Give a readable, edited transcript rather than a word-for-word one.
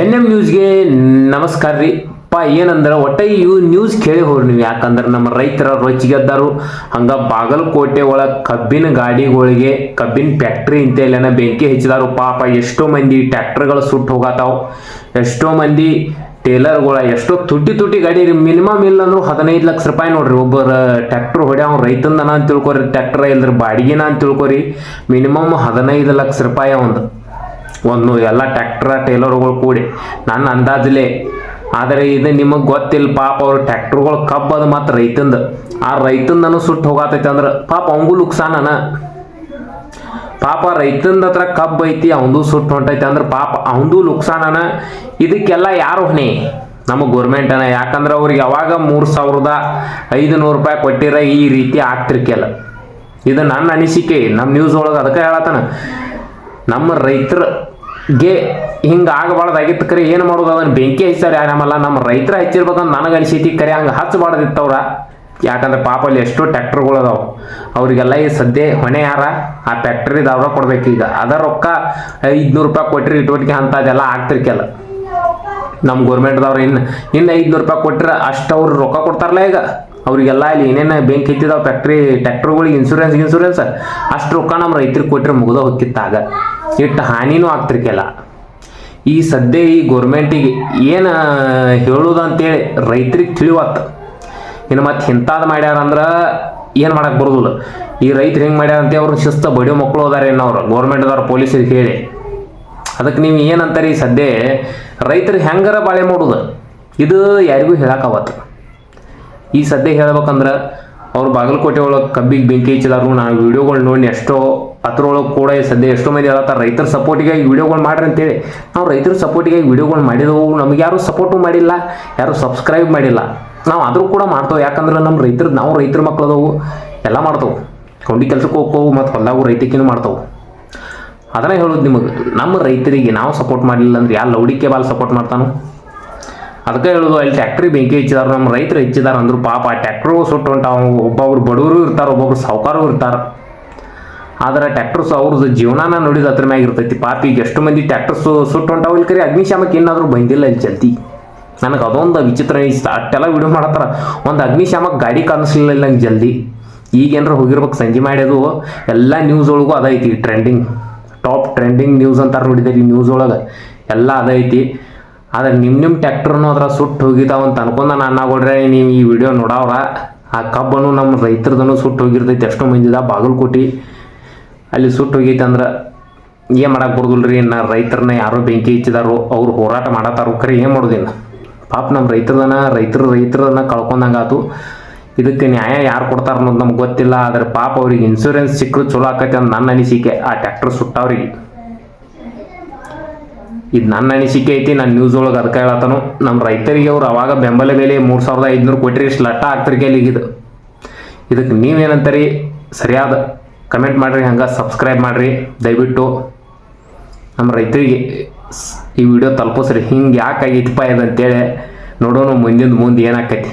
N M ನ್ಯೂಸ್ಗೆ ನಮಸ್ಕಾರ ರೀ ಪಾ. ಏನಂದ್ರೆ ಒಟ್ಟ ಇವು ನ್ಯೂಸ್ ಕೇಳಿ ಹೋಗ್ರಿ ನೀವು. ಯಾಕಂದ್ರೆ ನಮ್ಮ ರೈತರ ರೊಚ್ಚಿಗೆದ್ದಾರು. ಹಂಗ ಬಾಗಲಕೋಟೆ ಒಳಗೆ ಕಬ್ಬಿನ ಗಾಡಿಗಳಿಗೆ ಕಬ್ಬಿನ ಫ್ಯಾಕ್ಟ್ರಿ ಇಂತೆಲ್ಲ ಬೆಂಕಿ ಹಚ್ಚಿದಾರು. ಪಾಪ ಎಷ್ಟೋ ಮಂದಿ ಟ್ರ್ಯಾಕ್ಟರ್ಗಳು ಸುಟ್ಟು ಹೋಗತಾವ್. ಎಷ್ಟೋ ಮಂದಿ ಟೇಲರ್ಗಳ ಎಷ್ಟೋ ತುಟ್ಟಿ ಗಾಡಿ ಮಿನಿಮಮ್ ಇಲ್ಲ ಅಂದ್ರು 15 ಲಕ್ಷ ರೂಪಾಯಿ ನೋಡ್ರಿ. ಒಬ್ಬರ ಟ್ರ್ಯಾಕ್ಟರ್ ಹೊಡೆ ಅವ್ನು ರೈತಂದನ ಅಂತ ತಿಳ್ಕೊರಿ, ಟ್ರ್ಯಾಕ್ಟರ್ ಇಲ್ದ್ರ ಬಾಡಿಗೆನ ಅಂತ ತಿಳ್ಕೊರಿ. ಮಿನಿಮಮ್ 15 ಲಕ್ಷ ರೂಪಾಯಿ ಒಂದು ಎಲ್ಲ ಟ್ರ್ಯಾಕ್ಟರ್ ಟೇಲರ್ಗಳು ಕೂಡಿ ನನ್ನ ಅಂದಾಜಲೆ. ಆದರೆ ಇದು ನಿಮಗೆ ಗೊತ್ತಿಲ್ಲ ಪಾಪ. ಅವ್ರ ಟ್ರ್ಯಾಕ್ಟರ್ಗಳು ಕಬ್ಬದು ಮತ್ತು ರೈತಂದು. ಆ ರೈತಂದನು ಸುಟ್ಟು ಹೋಗತೈತೆ ಅಂದ್ರೆ ಪಾಪ ಅವಂಗೂ ಲುಕ್ಸಾನನ. ಪಾಪ ರೈತಂದ ಹತ್ರ ಕಬ್ಬು ಐತಿ, ಅವಂದು ಸುಟ್ಟು ಹೊಂಟೈತೆ ಅಂದ್ರೆ ಪಾಪ ಅವಂದು ಲುಕ್ಸಾನನ. ಇದಕ್ಕೆಲ್ಲ ಯಾರು ಹೊಣೆ? ನಮ್ಮ ಗೋರ್ಮೆಂಟನ. ಯಾಕಂದ್ರೆ ಅವ್ರಿಗೆ ಯಾವಾಗ 3500 ರೂಪಾಯಿ ಕೊಟ್ಟಿರ ಈ ರೀತಿ ಆಗ್ತಿರ್ಕೆಲ್ಲ. ಇದು ನನ್ನ ಅನಿಸಿಕೆ. ನಮ್ಮ ನ್ಯೂಸ್ ಒಳಗೆ ಅದಕ್ಕೆ ಹೇಳತ್ತಾನ, ನಮ್ಮ ರೈತರಿಗೆ ಹಿಂಗೆ ಆಗಬಾರ್ದಾಗಿತ್ತು. ಕರೆ ಏನು ಮಾಡೋದು? ಅದನ್ನು ಬೆಂಕಿ ಹಚ್ಚಾರ ಯಾರಮ್ಮಲ್ಲ, ನಮ್ಮ ರೈತರ ಹಚ್ಚಿರ್ಬೇಕಂತ ನನಗೆ ಅನಿಸೈತಿ. ಕರೆ ಹಂಗೆ ಹಚ್ಚಬಾರ್ದಿತ್ತವ್ರ. ಯಾಕಂದ್ರೆ ಪಾಪ ಅಲ್ಲಿ ಎಷ್ಟೋ ಟ್ರ್ಯಾಕ್ಟರ್ಗಳು ಅದಾವ. ಅವರಿಗೆಲ್ಲ ಈ ಸದ್ಯ ಹೊಣೆ ಯಾರ? ಆ ಫ್ಯಾಕ್ಟ್ರಿದು ಅವ್ರ ಕೊಡ್ಬೇಕು. ಈಗ ಅದ ರೊಕ್ಕ 500 ರೂಪಾಯಿ ಕೊಟ್ಟರೆ ಇಟ್ವಟಿಗೆ ಅಂತ ಅದೆಲ್ಲ ಆಗ್ತಿರ್ಕೆಲ್ಲ. ನಮ್ಮ ಗೋರ್ಮೆಂಟ್ದವ್ರು ಇನ್ನು 500 ರೂಪಾಯಿ ಕೊಟ್ಟರೆ ಅಷ್ಟು ಅವ್ರು ರೊಕ್ಕ ಕೊಡ್ತಾರಲ್ಲ. ಈಗ ಅವರಿಗೆಲ್ಲ ಇಲ್ಲಿ ಏನೇನು ಬೆಂಕಿ ಹತ್ತಿದಾವ ಟ್ರ್ಯಾಕ್ಟರ್ಗಳಿಗೆ ಇನ್ಸೂರೆನ್ಸ್ ಅಷ್ಟು ರೊಕ್ಕ ನಮ್ಮ ರೈತರಿಗೆ ಕೊಟ್ಟರೆ ಮುಗ್ದ ಹೋಗಿತ್ತಾಗ. ಇಟ್ಟು ಹಾನಿನೂ ಆಗ್ತಿರ್ಕೆಲ್ಲ. ಈ ಸದ್ಯ ಈ ಗೋರ್ಮೆಂಟಿಗೆ ಏನು ಹೇಳೋದಂತೇಳಿ ರೈತರಿಗೆ ತಿಳಿವತ್ತು. ಇನ್ನು ಮತ್ತೆ ಇಂಥದ್ದು ಮಾಡ್ಯಾರ ಅಂದ್ರೆ ಏನು ಮಾಡಕ್ಕೆ ಬರೋದಿಲ್ಲ. ಈ ರೈತರು ಹೆಂಗೆ ಮಾಡ್ಯಾರ ಅಂತ ಅವ್ರು ಶಿಸ್ತು ಬಡಿಯೋ ಮಕ್ಕಳು ಹೋದಾರೆ ಅವ್ರು ಗೋರ್ಮೆಂಟ್ದವ್ರು ಪೊಲೀಸರಿಗೆ ಹೇಳಿ. ಅದಕ್ಕೆ ನೀವು ಏನಂತಾರೆ? ಈ ಸದ್ಯ ರೈತರಿಗೆ ಹೆಂಗಾರ ಬಾಳೆ ಮಾಡೋದು ಇದು ಯಾರಿಗೂ ಹೇಳಕ್ಕಾವತ್ತು. ಈ ಸದ್ಯ ಹೇಳ್ಬೇಕಂದ್ರೆ ಅವ್ರು ಬಾಗಲಕೋಟೆ ಒಳಗೆ ಕಬ್ಬಿಗೆ ಬೆಂಕಿ ಹಚ್ಚಿದಾರು. ನಾನು ವಿಡಿಯೋಗಳು ನೋಡಿ ಎಷ್ಟೋ ಅದ್ರೊಳಗೆ ಕೂಡ ಈ ಸದ್ಯ ಎಷ್ಟೋ ಮಂದಿ ಹೇಳ್ತಾರೆ ರೈತರ ಸಪೋರ್ಟಿಗಾಗಿ ವಿಡಿಯೋಗಳು ಮಾಡ್ರಿ ಅಂತೇಳಿ. ನಾವು ರೈತರ ಸಪೋರ್ಟಿಗಾಗಿ ವಿಡಿಯೋಗಳು ಮಾಡಿದೆವು. ನಮಗೆ ಯಾರು ಸಪೋರ್ಟು ಮಾಡಿಲ್ಲ, ಯಾರು ಸಬ್ಸ್ಕ್ರೈಬ್ ಮಾಡಿಲ್ಲ. ನಾವು ಆದರೂ ಕೂಡ ಮಾಡ್ತೇವೆ. ಯಾಕಂದ್ರೆ ನಮ್ಮ ನಾವು ರೈತರ ಮಕ್ಕಳದವು ಎಲ್ಲ ಮಾಡ್ತೇವೆ. ಕೊಂಡಿ ಕೆಲ್ಸಕ್ಕೆ ಹೋಗ್ಕೋವು ಮತ್ತು ಹೊಲ್ದಾಗೂ ರೈತಕ್ಕಿನೂ ಮಾಡ್ತೇವೆ. ಅದನ್ನೇ ಹೇಳೋದು ನಿಮಗೆ. ನಮ್ಮ ರೈತರಿಗೆ ನಾವು ಸಪೋರ್ಟ್ ಮಾಡಲಿಲ್ಲ ಅಂದ್ರೆ ಯಾರು ಲೌಡಿಕೆ ಬಾಲ್ ಸಪೋರ್ಟ್ ಮಾಡ್ತಾನೋ? ಅದಕ್ಕೆ ಹೇಳೋದು. ಅಲ್ಲಿ ಟ್ಯಾಕ್ಟ್ರಿ ಬೆಂಕಿ ಹಚ್ಚಿದಾರೆ, ನಮ್ಮ ರೈತರು ಹೆಚ್ಚಿದಾರೆ ಅಂದ್ರು ಪಾಪ ಆ ಟ್ಯಾಕ್ಟ್ರು ಸುಟ್ಟು ಹೊಂಟಾವ. ಒಬ್ಬೊಬ್ರು ಬಡವರು ಇರ್ತಾರೆ, ಒಬ್ಬೊಬ್ರು ಸಾವುಕಾರು ಇರ್ತಾರೆ. ಆದರೆ ಟ್ಯಾಕ್ಟರ್ಸ್ ಅವ್ರದ್ದು ಜೀವನಾನ ನೋಡಿದ ಅದ್ರ ಮ್ಯಾಗ ಇರ್ತೈತಿ. ಪಾಪ ಈಗ ಎಷ್ಟು ಮಂದಿ ಟ್ಯಾಕ್ಟರ್ಸ್ ಸುಟ್ಟು ಹೊಂಟಾವ. ಇಲ್ಲಿ ಕರೆ ಅಗ್ನಿಶಾಮಕ್ಕೆ ಏನಾದರೂ ಬಂದಿಲ್ಲ ಇಲ್ಲಿ ಜಲ್ದಿ. ನನಗೆ ಅದೊಂದು ವಿಚಿತ್ರ ಅನಿಸ್ತು. ಅಷ್ಟೆಲ್ಲ ವಿಡಿಯೋ ಮಾಡತ್ತಾರ, ಒಂದು ಅಗ್ನಿಶಾಮಕ್ಕೆ ಗಾಡಿ ಕಾಣಿಸ್ಲಿಲ್ಲ ಇಲ್ಲ ನಂಗೆ ಜಲ್ದಿ. ಈಗೇನಾರ ಹೋಗಿರ್ಬೇಕು ಸಂಜೆ ಮಾಡ್ಯದು. ಎಲ್ಲ ನ್ಯೂಸ್ ಒಳಗೂ ಅದೈತಿ. ಟಾಪ್ ಟ್ರೆಂಡಿಂಗ್ ನ್ಯೂಸ್ ಅಂತಾರೆ ನೋಡಿದ್ದೀರಿ ನ್ಯೂಸ್ ಒಳಗೆ ಎಲ್ಲ ಅದೈತಿ. ಆದರೆ ನಿಮ್ಮ ಟ್ಯಾಕ್ಟರ್ನು ಅದ್ರ ಸುಟ್ಟು ಹೋಗಿದ್ದಾವ ಅಂತ ಅನ್ಕೊಂಡ ನಾನು ಅನ್ನಾಗೊಡ್ರೆ ನೀವು ಈ ವಿಡಿಯೋ ನೋಡವ್ರ. ಆ ಕಬ್ಬನ್ನು ನಮ್ಮ ರೈತರದನ್ನು ಸುಟ್ಟು ಹೋಗಿರ್ತೈತಿ. ಎಷ್ಟೋ ಮಂದಿದ ಬಾಗಲಕೋಟೆ ಅಲ್ಲಿ ಸುಟ್ಟು ಹೋಗೈತೆ ಅಂದ್ರೆ ಏನು ಮಾಡಕ್ಕೆ ಬರೋದಿಲ್ಲ ರೀ. ಇನ್ನು ರೈತರನ್ನ ಯಾರೋ ಬೆಂಕಿ ಹಚ್ಚಿದಾರೋ, ಅವ್ರು ಹೋರಾಟ ಮಾಡತ್ತಾರೋ. ಖರೆ ಏನು ಮಾಡೋದಿಲ್ಲ. ಪಾಪ ನಮ್ಮ ರೈತರನ್ನ ಕಳ್ಕೊಂಡಂಗಾತು. ಇದಕ್ಕೆ ನ್ಯಾಯ ಯಾರು ಕೊಡ್ತಾರೆ ಅನ್ನೋದು ನಮ್ಗೆ ಗೊತ್ತಿಲ್ಲ. ಆದರೆ ಪಾಪ ಅವ್ರಿಗೆ ಇನ್ಸೂರೆನ್ಸ್ ಸಿಕ್ಕರು ಚಲೋ ಆಕೈತೆ ಅಂತ ನನ್ನ ಅನಿಸಿಕೆ. ಆ ಟ್ಯಾಕ್ಟರ್ ಸುಟ್ಟವ್ರಿಗೆ ಇದು ನನ್ನ ಅನಿಸಿಕೆ ಐತಿ. ನಾನು ನ್ಯೂಸ್ ಒಳಗೆ ಅದಕ್ಕೆ ಹೇಳತ್ತಾನು. ನಮ್ಮ ರೈತರಿಗೆ ಅವ್ರು ಅವಾಗ ಬೆಂಬಲ ಬೆಲೆ 3500 ಕೊಟ್ಟರೆ ಇಷ್ಟು ಲಟ್ಟ ಆಗ್ತಿರ್ಕೇಲಿ ಈಗಿದು. ಇದಕ್ಕೆ ನೀವೇನಂತೀರಿ? ಸರಿಯಾದ ಕಮೆಂಟ್ ಮಾಡಿರಿ, ಹಂಗೆ ಸಬ್ಸ್ಕ್ರೈಬ್ ಮಾಡಿರಿ ದಯವಿಟ್ಟು. ನಮ್ಮ ರೈತರಿಗೆ ಈ ವಿಡಿಯೋ ತಲುಪಿಸ್ರಿ. ಹಿಂಗೆ ಯಾಕೆ ಆಗೈತಿಪ್ಪ ಇದಂತೇಳಿ ನೋಡೋಣ ಮುಂದೆ ಏನಾಕೈತಿ.